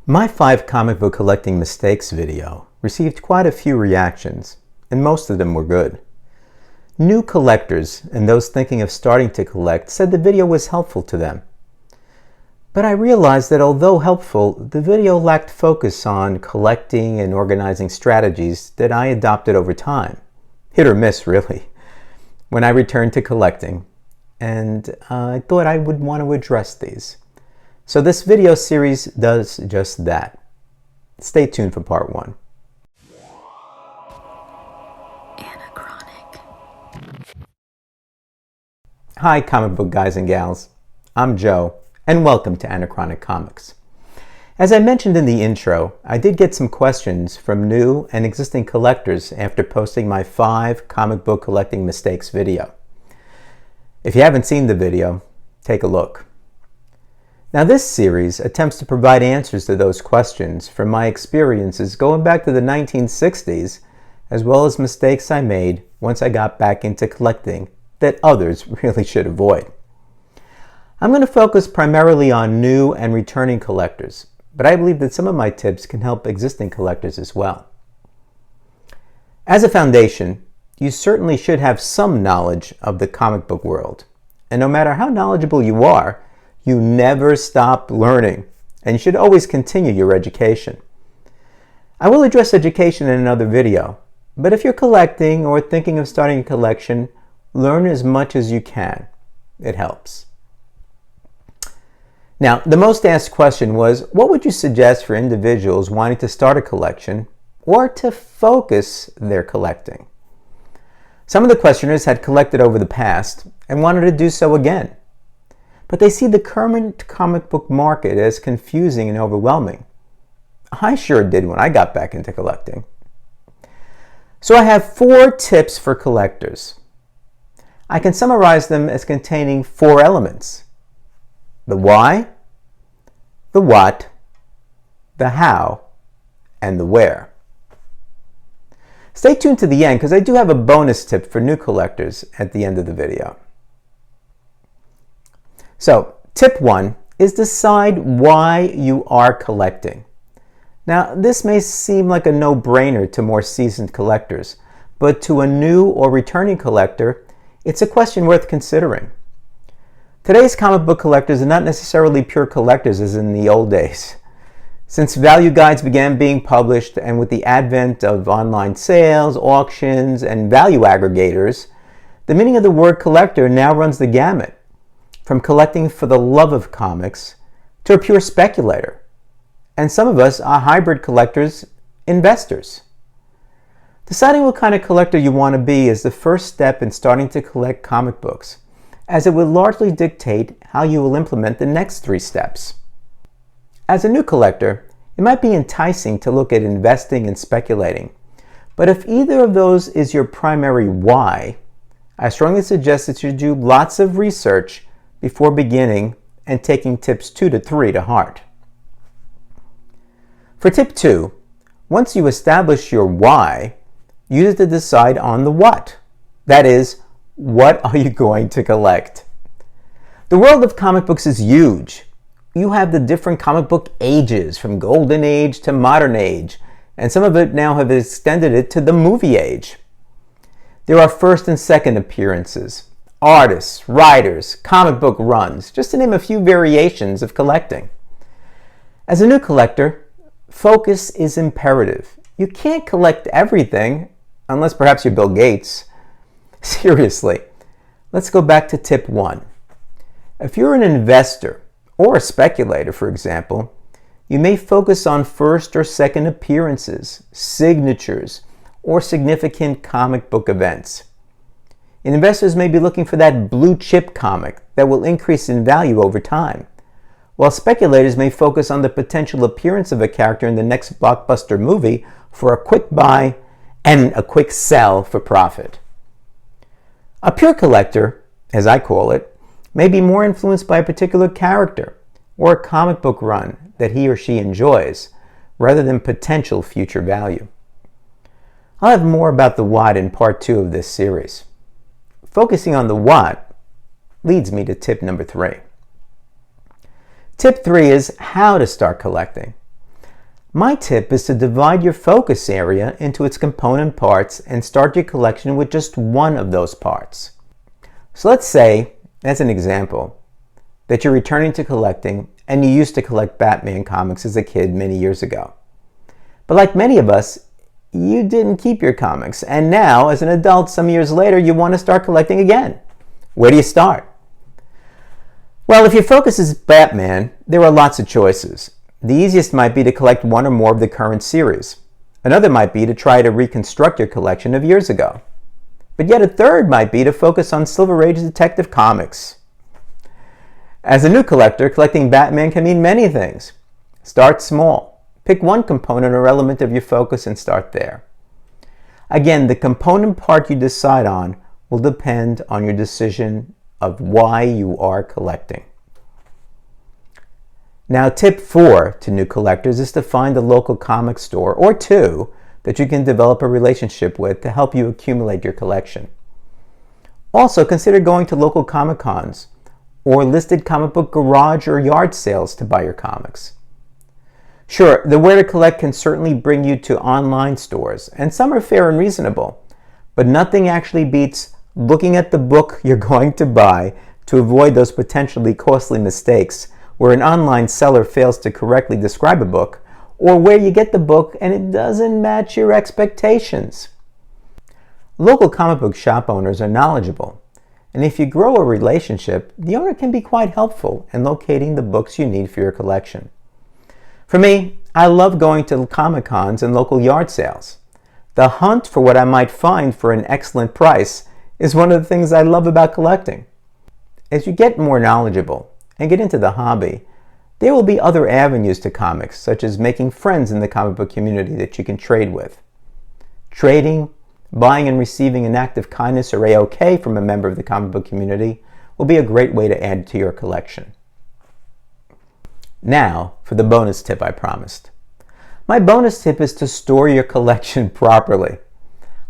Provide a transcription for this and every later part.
My 5 comic book collecting mistakes video received quite a few reactions, and most of them were good. New collectors and those thinking of starting to collect said the video was helpful to them. But I realized that although helpful, the video lacked focus on collecting and organizing strategies that I adopted over time. Hit or miss, really, when I returned to collecting, and I thought I would want to address these. So this video series does just that. Stay tuned for part 1. Anachronic. Hi comic book guys and gals, I'm Joe, and welcome to Anachronic Comics. As I mentioned in the intro, I did get some questions from new and existing collectors after posting my 5 comic book collecting mistakes video. If you haven't seen the video, take a look. Now this series attempts to provide answers to those questions from my experiences going back to the 1960s, as well as mistakes I made once I got back into collecting that others really should avoid. I'm going to focus primarily on new and returning collectors, but I believe that some of my tips can help existing collectors as well. As a foundation, you certainly should have some knowledge of the comic book world, and no matter how knowledgeable you are, you never stop learning, and you should always continue your education. I will address education in another video, but if you're collecting or thinking of starting a collection, learn as much as you can. It helps. Now, the most asked question was, what would you suggest for individuals wanting to start a collection or to focus their collecting? Some of the questioners had collected over the past and wanted to do so again, but they see the current comic book market as confusing and overwhelming. I sure did when I got back into collecting. So I have 4 tips for collectors. I can summarize them as containing 4 elements: the why, the what, the how, and the where. Stay tuned to the end because I do have a bonus tip for new collectors at the end of the video. So, tip 1 is decide why you are collecting. Now, this may seem like a no-brainer to more seasoned collectors, but to a new or returning collector, it's a question worth considering. Today's comic book collectors are not necessarily pure collectors as in the old days. Since value guides began being published and with the advent of online sales, auctions, and value aggregators, the meaning of the word collector now runs the gamut, from collecting for the love of comics to a pure speculator. And some of us are hybrid collectors, investors. Deciding what kind of collector you want to be is the first step in starting to collect comic books, as it will largely dictate how you will implement the next 3 steps. As a new collector, it might be enticing to look at investing and speculating, but if either of those is your primary why, I strongly suggest that you do lots of research before beginning and taking tips 2 to 3 to heart. For tip 2, once you establish your why, use it to decide on the what. That is, what are you going to collect? The world of comic books is huge. You have the different comic book ages, from golden age to modern age, and some of it now have extended it to the movie age. There are first and second appearances, artists, writers, comic book runs, just to name a few variations of collecting. As a new collector, focus is imperative. You can't collect everything, unless perhaps you're Bill Gates. Seriously, let's go back to tip 1. If you're an investor or a speculator, for example, you may focus on first or second appearances, signatures, or significant comic book events. Investors may be looking for that blue chip comic that will increase in value over time, while speculators may focus on the potential appearance of a character in the next blockbuster movie for a quick buy and a quick sell for profit. A pure collector, as I call it, may be more influenced by a particular character or a comic book run that he or she enjoys, rather than potential future value. I'll have more about the what in part 2 of this series. Focusing on the what leads me to tip number 3. Tip 3 is how to start collecting. My tip is to divide your focus area into its component parts and start your collection with just one of those parts. So let's say, as an example, that you're returning to collecting and you used to collect Batman comics as a kid many years ago. But like many of us, you didn't keep your comics, and now, as an adult, some years later, you want to start collecting again. Where do you start? Well, if your focus is Batman, there are lots of choices. The easiest might be to collect one or more of the current series. Another might be to try to reconstruct your collection of years ago. But yet a third might be to focus on Silver Age Detective Comics. As a new collector, collecting Batman can mean many things. Start small. Pick one component or element of your focus and start there. Again, the component part you decide on will depend on your decision of why you are collecting. Now, tip 4 to new collectors is to find a local comic store or two that you can develop a relationship with to help you accumulate your collection. Also, consider going to local Comic Cons or listed comic book garage or yard sales to buy your comics. Sure, the where to collect can certainly bring you to online stores, and some are fair and reasonable, but nothing actually beats looking at the book you're going to buy to avoid those potentially costly mistakes where an online seller fails to correctly describe a book, or where you get the book and it doesn't match your expectations. Local comic book shop owners are knowledgeable, and if you grow a relationship, the owner can be quite helpful in locating the books you need for your collection. For me, I love going to Comic Cons and local yard sales. The hunt for what I might find for an excellent price is one of the things I love about collecting. As you get more knowledgeable and get into the hobby, there will be other avenues to comics, such as making friends in the comic book community that you can trade with. Trading, buying and receiving an act of kindness or A-OK from a member of the comic book community will be a great way to add to your collection. Now, for the bonus tip I promised. My bonus tip is to store your collection properly.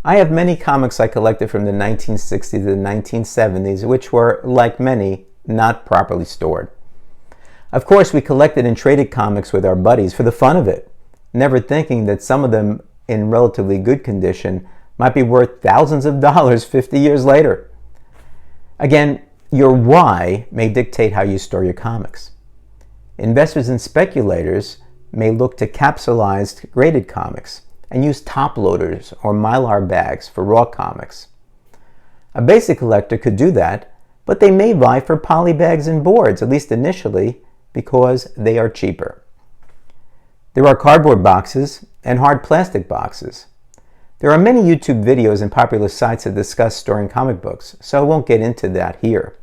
I have many comics I collected from the 1960s to the 1970s, which were, like many, not properly stored. Of course, we collected and traded comics with our buddies for the fun of it, never thinking that some of them in relatively good condition might be worth thousands of dollars 50 years later. Again, your why may dictate how you store your comics. Investors and speculators may look to capsulized graded comics and use top loaders or mylar bags for raw comics. A basic collector could do that, but they may vie for poly bags and boards, at least initially, because they are cheaper. There are cardboard boxes and hard plastic boxes. There are many YouTube videos and popular sites that discuss storing comic books, so I won't get into that here.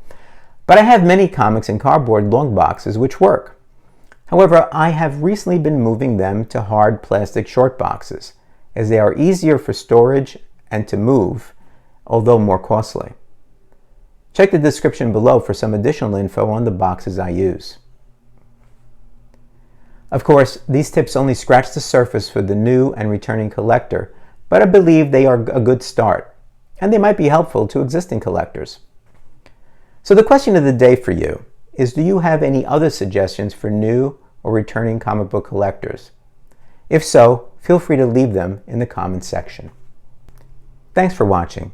But I have many comics in cardboard long boxes which work. However, I have recently been moving them to hard plastic short boxes, as they are easier for storage and to move, although more costly. Check the description below for some additional info on the boxes I use. Of course, these tips only scratch the surface for the new and returning collector, but I believe they are a good start, and they might be helpful to existing collectors. So the question of the day for you is, do you have any other suggestions for new or returning comic book collectors? If so, feel free to leave them in the comments section. Thanks for watching.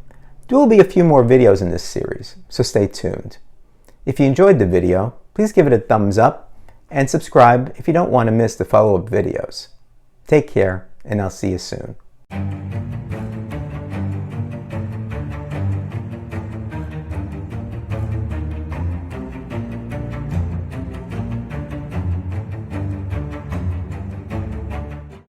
There will be a few more videos in this series, so stay tuned. If you enjoyed the video, please give it a thumbs up and subscribe if you don't want to miss the follow-up videos. Take care, and I'll see you soon.